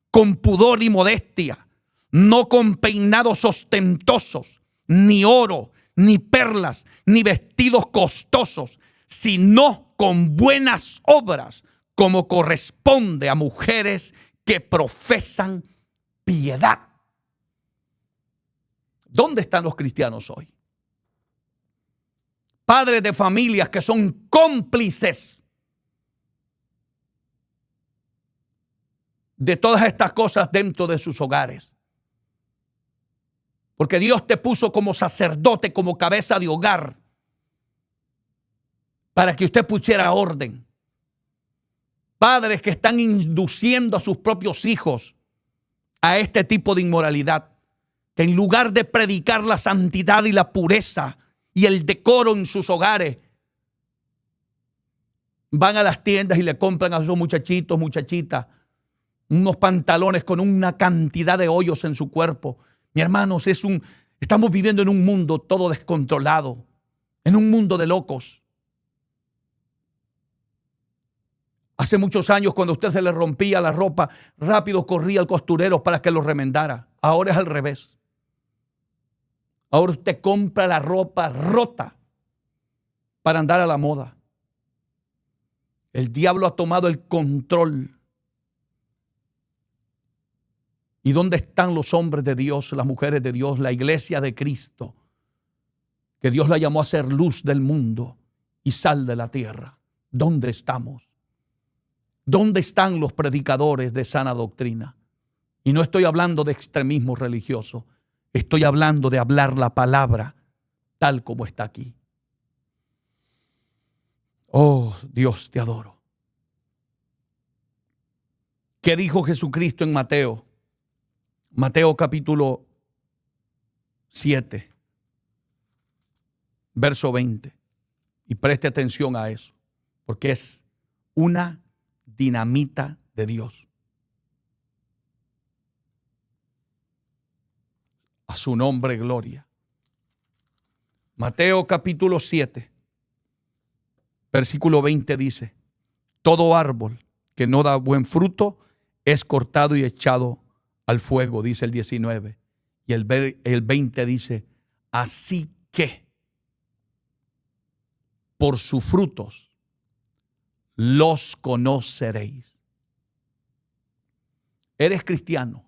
con pudor y modestia, no con peinados ostentosos, ni oro, ni perlas, ni vestidos costosos, sino con buenas obras, como corresponde a mujeres que profesan piedad. ¿Dónde están los cristianos hoy? Padres de familias que son cómplices de todas estas cosas dentro de sus hogares. Porque Dios te puso como sacerdote, como cabeza de hogar, para que usted pusiera orden. Padres que están induciendo a sus propios hijos a este tipo de inmoralidad, que en lugar de predicar la santidad y la pureza y el decoro en sus hogares, van a las tiendas y le compran a esos muchachitos, muchachitas, unos pantalones con una cantidad de hoyos en su cuerpo. Mi hermanos, estamos viviendo en un mundo todo descontrolado, en un mundo de locos. Hace muchos años, cuando a usted se le rompía la ropa, rápido corría al costurero para que lo remendara. Ahora es al revés. Ahora usted compra la ropa rota para andar a la moda. El diablo ha tomado el control. ¿Y dónde están los hombres de Dios, las mujeres de Dios, la iglesia de Cristo, que Dios la llamó a ser luz del mundo y sal de la tierra? ¿Dónde estamos? ¿Dónde están los predicadores de sana doctrina? Y no estoy hablando de extremismo religioso. Estoy hablando de hablar la palabra tal como está aquí. Oh, Dios, te adoro. ¿Qué dijo Jesucristo en Mateo? Mateo capítulo 7, verso 20. Y preste atención a eso, porque es una dinamita de Dios. A su nombre, gloria. Mateo capítulo 7, versículo 20 dice: todo árbol que no da buen fruto es cortado y echado al fuego, dice el 19. Y el 20 dice: así que por sus frutos los conoceréis. Eres cristiano.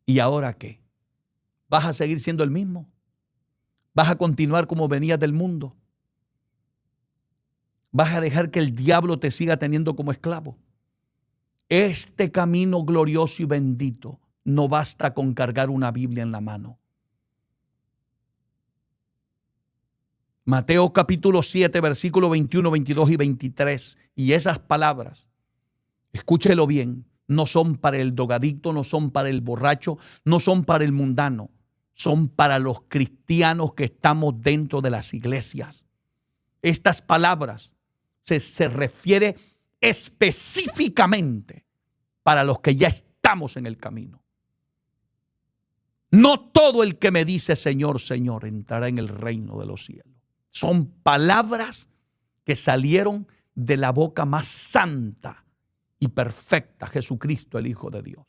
¿Y ahora qué? ¿Vas a seguir siendo el mismo? ¿Vas a continuar como venías del mundo? ¿Vas a dejar que el diablo te siga teniendo como esclavo? Este camino glorioso y bendito no basta con cargar una Biblia en la mano. Mateo capítulo 7, versículo 21, 22 y 23. Y esas palabras, escúchelo bien, no son para el drogadicto, no son para el borracho, no son para el mundano. Son para los cristianos que estamos dentro de las iglesias. Estas palabras se refiere específicamente para los que ya estamos en el camino. No todo el que me dice Señor, Señor entrará en el reino de los cielos. Son palabras que salieron de la boca más santa y perfecta, Jesucristo, el Hijo de Dios.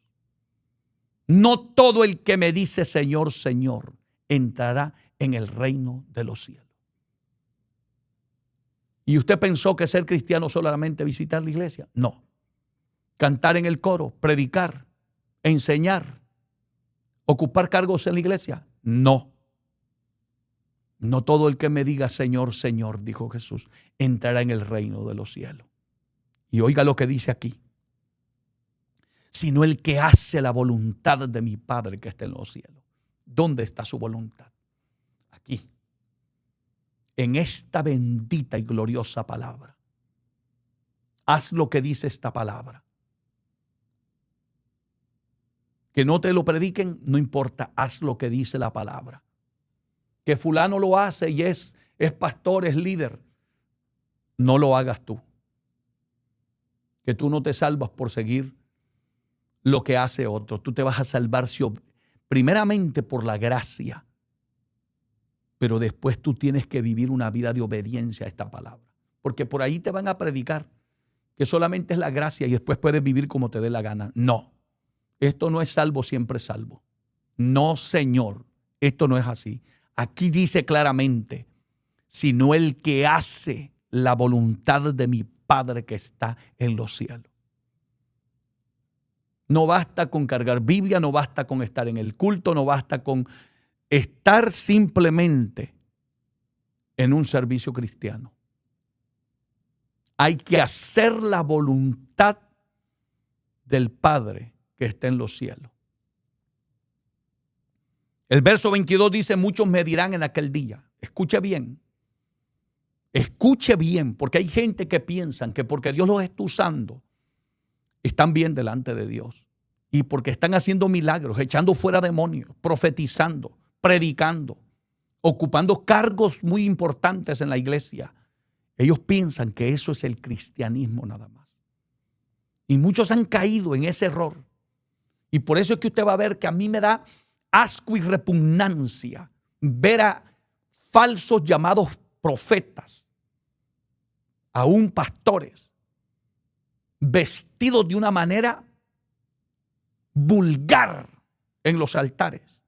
No todo el que me dice Señor, Señor entrará en el reino de los cielos. ¿Y usted pensó que ser cristiano solamente visitar la iglesia? No. Cantar en el coro, predicar, enseñar, ocupar cargos en la iglesia. No. No todo el que me diga Señor, Señor, dijo Jesús, entrará en el reino de los cielos. Y oiga lo que dice aquí: sino el que hace la voluntad de mi Padre que está en los cielos. ¿Dónde está su voluntad? Aquí. En esta bendita y gloriosa palabra. Haz lo que dice esta palabra. Que no te lo prediquen, no importa, haz lo que dice la palabra. Que fulano lo hace y es pastor, es líder. No lo hagas tú. Que tú no te salvas por seguir lo que hace otro. Tú te vas a salvar primeramente por la gracia, pero después tú tienes que vivir una vida de obediencia a esta palabra. Porque por ahí te van a predicar que solamente es la gracia y después puedes vivir como te dé la gana. No, esto no es salvo, siempre salvo. No, Señor, esto no es así. Aquí dice claramente: sino el que hace la voluntad de mi Padre que está en los cielos. No basta con cargar Biblia, no basta con estar en el culto, no basta con estar simplemente en un servicio cristiano. Hay que hacer la voluntad del Padre que está en los cielos. El verso 22 dice: muchos me dirán en aquel día. Escuche bien. Escuche bien, porque hay gente que piensan que porque Dios los está usando, están bien delante de Dios. Y porque están haciendo milagros, echando fuera demonios, profetizando, predicando, ocupando cargos muy importantes en la iglesia. Ellos piensan que eso es el cristianismo nada más. Y muchos han caído en ese error. Y por eso es que usted va a ver que a mí me da asco y repugnancia ver a falsos llamados profetas, aún pastores, vestidos de una manera vulgar en los altares.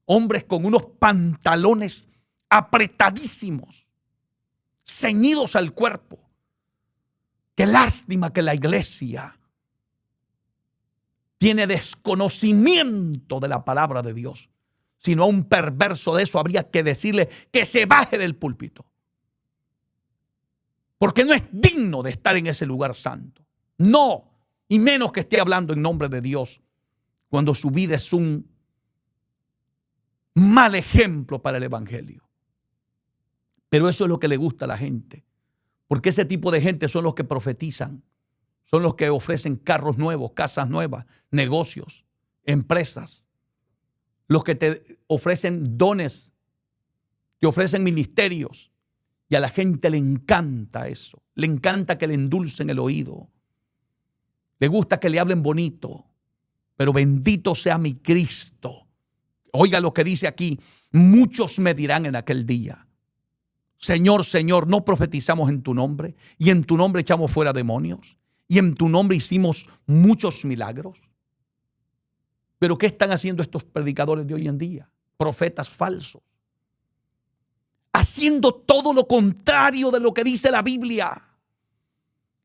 Hombres con unos pantalones apretadísimos, ceñidos al cuerpo. Qué lástima que la iglesia tiene desconocimiento de la palabra de Dios. Si no, a un perverso de eso habría que decirle que se baje del púlpito. Porque no es digno de estar en ese lugar santo. No, y menos que esté hablando en nombre de Dios, cuando su vida es un mal ejemplo para el evangelio. Pero eso es lo que le gusta a la gente. Porque ese tipo de gente son los que profetizan. Son los que ofrecen carros nuevos, casas nuevas, negocios, empresas. Los que te ofrecen dones, te ofrecen ministerios. Y a la gente le encanta eso. Le encanta que le endulcen el oído. Le gusta que le hablen bonito. Pero bendito sea mi Cristo. Oiga lo que dice aquí. Muchos me dirán en aquel día: Señor, Señor, ¿no profetizamos en tu nombre? Y en tu nombre echamos fuera demonios. Y en tu nombre hicimos muchos milagros. Pero ¿qué están haciendo estos predicadores de hoy en día? Profetas falsos. Haciendo todo lo contrario de lo que dice la Biblia.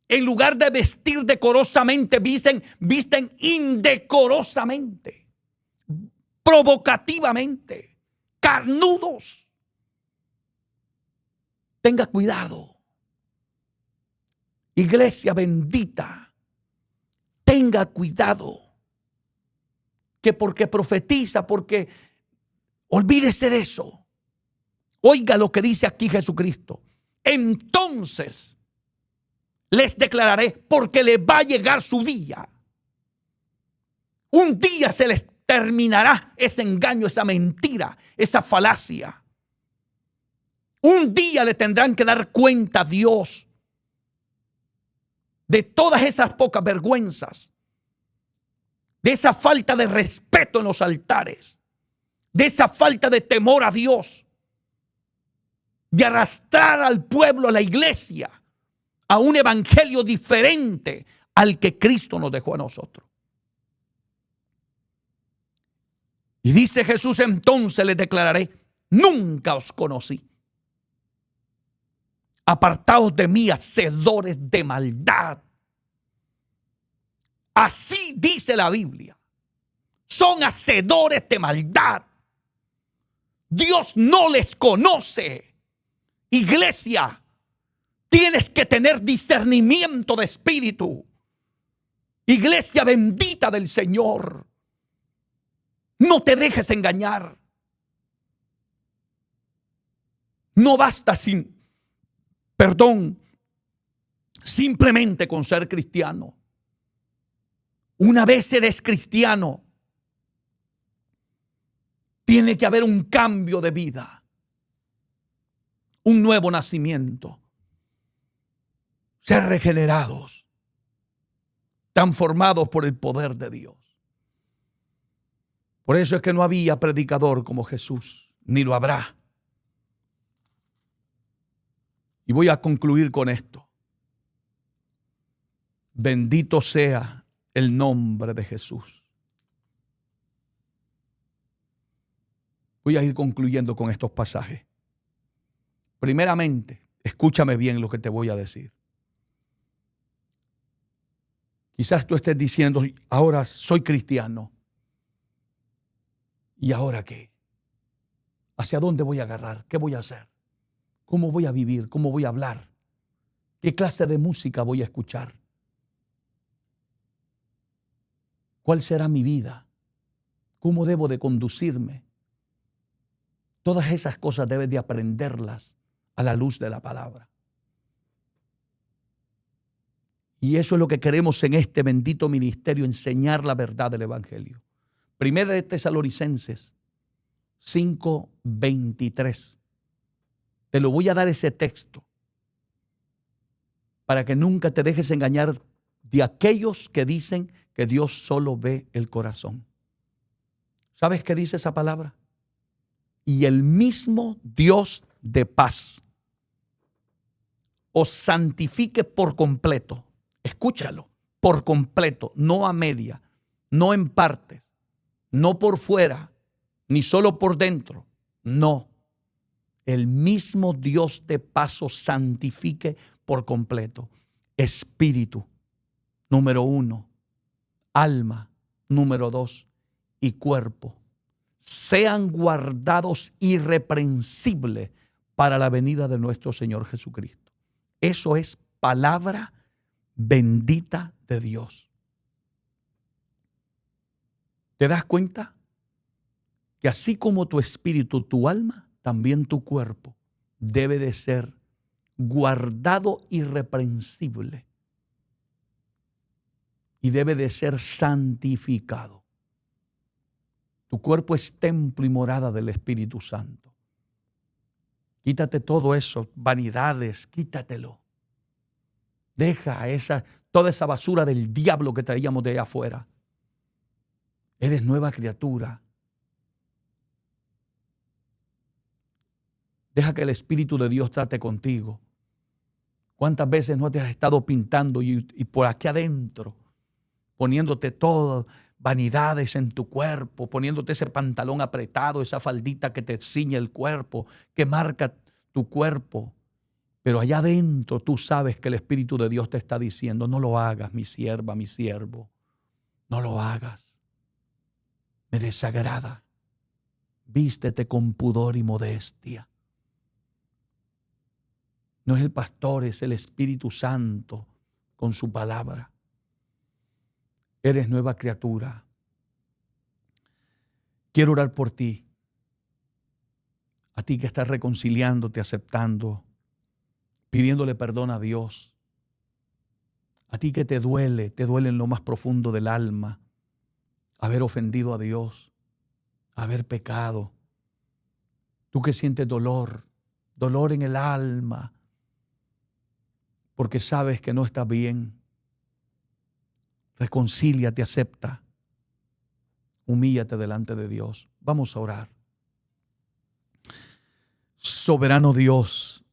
En lugar de vestir decorosamente, visten indecorosamente, provocativamente, carnudos. Tenga cuidado. Iglesia bendita, tenga cuidado. Que porque profetiza, porque olvídese de eso. Oiga lo que dice aquí Jesucristo. Entonces les declararé, porque le va a llegar su día. Un día se les terminará ese engaño, esa mentira, esa falacia. Un día le tendrán que dar cuenta a Dios de todas esas pocas vergüenzas, de esa falta de respeto en los altares, de esa falta de temor a Dios, de arrastrar al pueblo, a la iglesia, a un evangelio diferente al que Cristo nos dejó a nosotros. Y dice Jesús: entonces les declararé: nunca os conocí. Apartaos de mí, hacedores de maldad. Así dice la Biblia. Son hacedores de maldad. Dios no les conoce. Iglesia, tienes que tener discernimiento de espíritu. Iglesia bendita del Señor, no te dejes engañar. No basta simplemente con ser cristiano. Una vez eres cristiano, tiene que haber un cambio de vida, un nuevo nacimiento, ser regenerados, transformados por el poder de Dios. Por eso es que no había predicador como Jesús, ni lo habrá. Y voy a concluir con esto. Bendito sea el nombre de Jesús. Voy a ir concluyendo con estos pasajes. Primeramente, escúchame bien lo que te voy a decir. Quizás tú estés diciendo: ahora soy cristiano. ¿Y ahora qué? ¿Hacia dónde voy a agarrar? ¿Qué voy a hacer? ¿Cómo voy a vivir? ¿Cómo voy a hablar? ¿Qué clase de música voy a escuchar? ¿Cuál será mi vida? ¿Cómo debo de conducirme? Todas esas cosas debes de aprenderlas a la luz de la palabra. Y eso es lo que queremos en este bendito ministerio, enseñar la verdad del Evangelio. Primera de Tesalonicenses 5:23. Te lo voy a dar ese texto para que nunca te dejes engañar de aquellos que dicen que Dios solo ve el corazón. ¿Sabes qué dice esa palabra? Y el mismo Dios de paz os santifique por completo. Escúchalo, por completo, no a media, no en partes, no por fuera, ni solo por dentro. No. El mismo Dios de paz os santifique por completo. Espíritu, número 1. Alma, número 2. Y cuerpo. Sean guardados irreprensibles para la venida de nuestro Señor Jesucristo. Eso es palabra bendita de Dios. ¿Te das cuenta? Que así como tu espíritu, tu alma, también tu cuerpo debe de ser guardado irreprensible y debe de ser santificado. Tu cuerpo es templo y morada del Espíritu Santo. Quítate todo eso, vanidades, quítatelo. Deja toda esa basura del diablo que traíamos de allá afuera. Eres nueva criatura. Deja que el Espíritu de Dios trate contigo. ¿Cuántas veces no te has estado pintando y por aquí adentro, poniéndote todo vanidades en tu cuerpo, poniéndote ese pantalón apretado, esa faldita que te ciñe el cuerpo, que marca tu cuerpo? Pero allá adentro tú sabes que el Espíritu de Dios te está diciendo, no lo hagas, mi sierva, mi siervo. No lo hagas. Me desagrada. Vístete con pudor y modestia. No es el pastor, es el Espíritu Santo con su palabra. Eres nueva criatura. Quiero orar por ti. A ti que estás reconciliándote, aceptando, pidiéndole perdón a Dios. A ti que te duele en lo más profundo del alma haber ofendido a Dios, haber pecado. Tú que sientes dolor en el alma, porque sabes que no estás bien. Reconcíliate, acepta. Humíllate delante de Dios. Vamos a orar. Soberano Dios,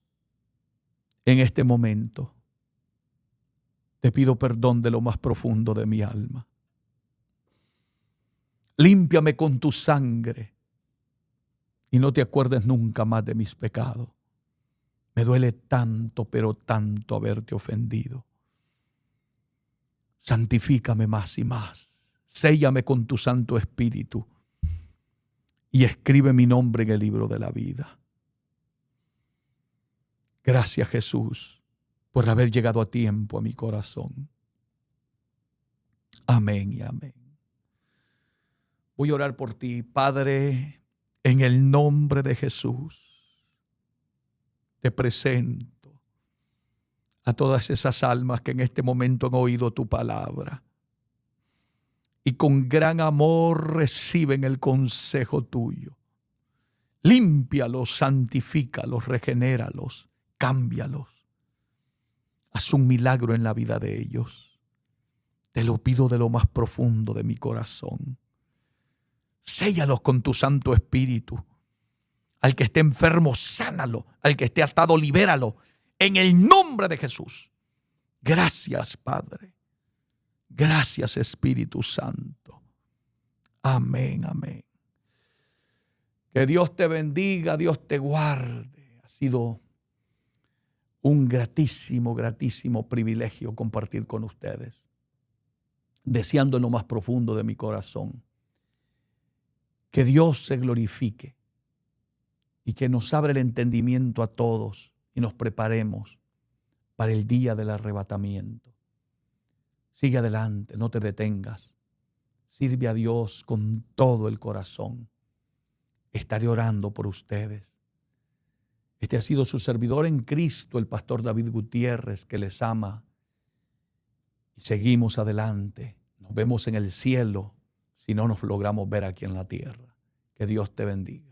en este momento te pido perdón de lo más profundo de mi alma. Límpiame con tu sangre y no te acuerdes nunca más de mis pecados. Me duele tanto, pero tanto haberte ofendido. Santifícame más y más. Séllame con tu Santo Espíritu y escribe mi nombre en el libro de la vida. Gracias, Jesús, por haber llegado a tiempo a mi corazón. Amén y amén. Voy a orar por ti, Padre, en el nombre de Jesús. Te presento a todas esas almas que en este momento han oído tu palabra y con gran amor reciben el consejo tuyo. Límpialos, santifícalos, regenéralos, cámbialos. Haz un milagro en la vida de ellos. Te lo pido de lo más profundo de mi corazón. Séllalos con tu Santo Espíritu. Al que esté enfermo, sánalo. Al que esté atado, libéralo. En el nombre de Jesús. Gracias, Padre. Gracias, Espíritu Santo. Amén, amén. Que Dios te bendiga, Dios te guarde. Ha sido un gratísimo, gratísimo privilegio compartir con ustedes. Deseando en lo más profundo de mi corazón que Dios se glorifique y que nos abra el entendimiento a todos y nos preparemos para el día del arrebatamiento. Sigue adelante, no te detengas. Sirve a Dios con todo el corazón. Estaré orando por ustedes. Este ha sido su servidor en Cristo, el pastor David Gutiérrez, que les ama y seguimos adelante. Nos vemos en el cielo si no nos logramos ver aquí en la tierra. Que Dios te bendiga.